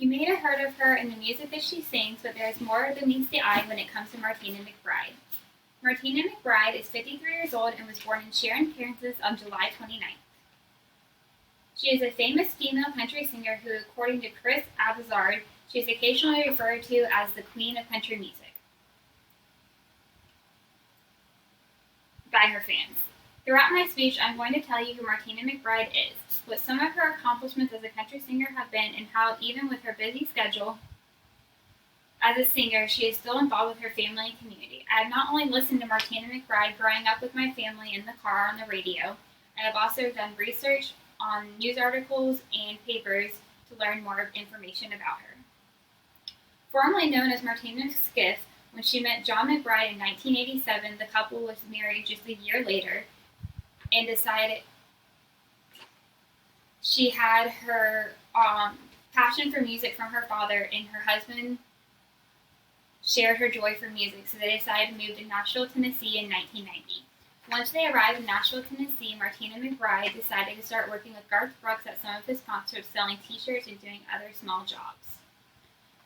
You may have heard of her in the music that she sings, but there is more than meets the eye when it comes to Martina McBride. Martina McBride is 53 years old and was born in Sharon, Kansas on July 29th. She is a famous female country singer who, according to Chris Abizard, she is occasionally referred to as the Queen of Country Music by her fans. Throughout my speech, I'm going to tell you who Martina McBride is, what some of her accomplishments as a country singer have been, and how, even with her busy schedule as a singer, she is still involved with her family and community. I have not only listened to Martina McBride growing up with my family in the car on the radio, I have also done research on news articles and papers to learn more information about her. Formerly known as Martina Skiff, when she met John McBride in 1987, the couple was married just a year later and decided she had her passion for music from her father, and her husband shared her joy for music, so they decided to move to Nashville, Tennessee in 1990. Once they arrived in Nashville, Tennessee, Martina McBride decided to start working with Garth Brooks at some of his concerts, selling t-shirts and doing other small jobs.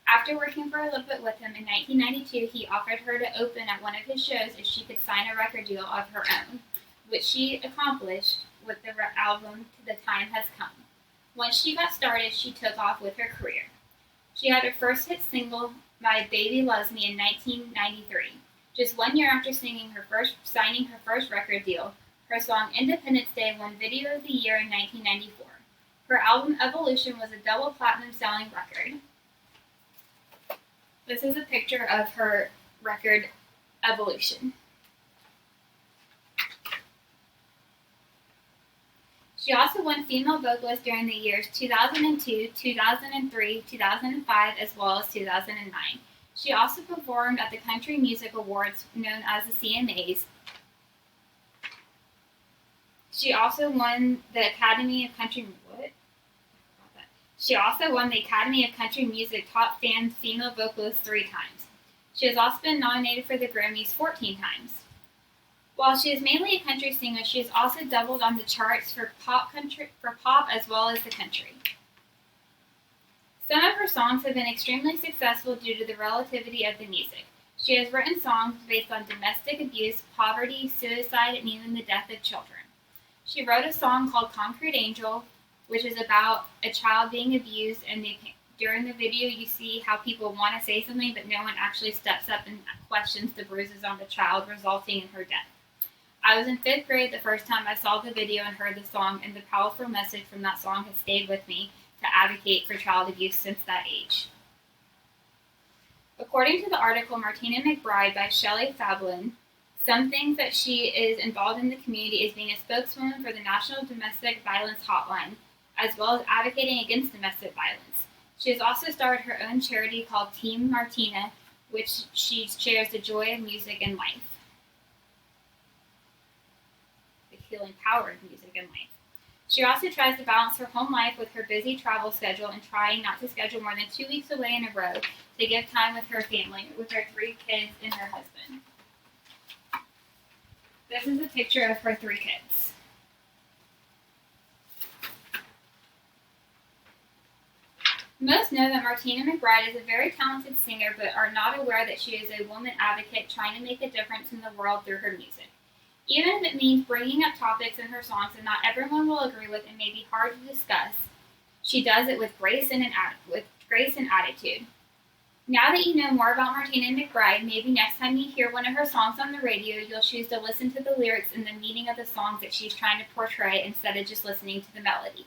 After working for a little bit with him, in 1992, he offered her to open at one of his shows if she could sign a record deal of her own, which she accomplished with the album The Time Has Come. Once she got started, she took off with her career. She had her first hit single, My Baby Loves Me, in 1993. Just 1 year after signing her first record deal, her song Independence Day won Video of the Year in 1994. Her album Evolution was a double platinum selling record. This is a picture of her record Evolution. She also won Female Vocalist during the years 2002, 2003, 2005, as well as 2009. She also performed at the Country Music Awards, known as the CMAs. She also won the Academy of Country Music Top Fan Female Vocalist 3 times. She has also been nominated for the Grammys 14 times. While she is mainly a country singer, she has also doubled on the charts for pop as well as the country. Some of her songs have been extremely successful due to the relativity of the music. She has written songs based on domestic abuse, poverty, suicide, and even the death of children. She wrote a song called Concrete Angel, which is about a child being abused, and during the video you see how people want to say something, but no one actually steps up and questions the bruises on the child, resulting in her death. I was in 5th grade the first time I saw the video and heard the song, and the powerful message from that song has stayed with me to advocate for child abuse since that age. According to the article Martina McBride by Shelley Fablin, some things that she is involved in the community is being a spokeswoman for the National Domestic Violence Hotline, as well as advocating against domestic violence. She has also started her own charity called Team Martina, which she shares the joy of music and life. The healing power of music and life. She also tries to balance her home life with her busy travel schedule and trying not to schedule more than 2 weeks away in a row to give time with her family, with her 3 kids and her husband. This is a picture of her 3 kids. Most know that Martina McBride is a very talented singer, but are not aware that she is a woman advocate trying to make a difference in the world through her music. Even if it means bringing up topics in her songs that not everyone will agree with and may be hard to discuss, she does it with grace and attitude. Now that you know more about Martina McBride, maybe next time you hear one of her songs on the radio, you'll choose to listen to the lyrics and the meaning of the songs that she's trying to portray instead of just listening to the melody.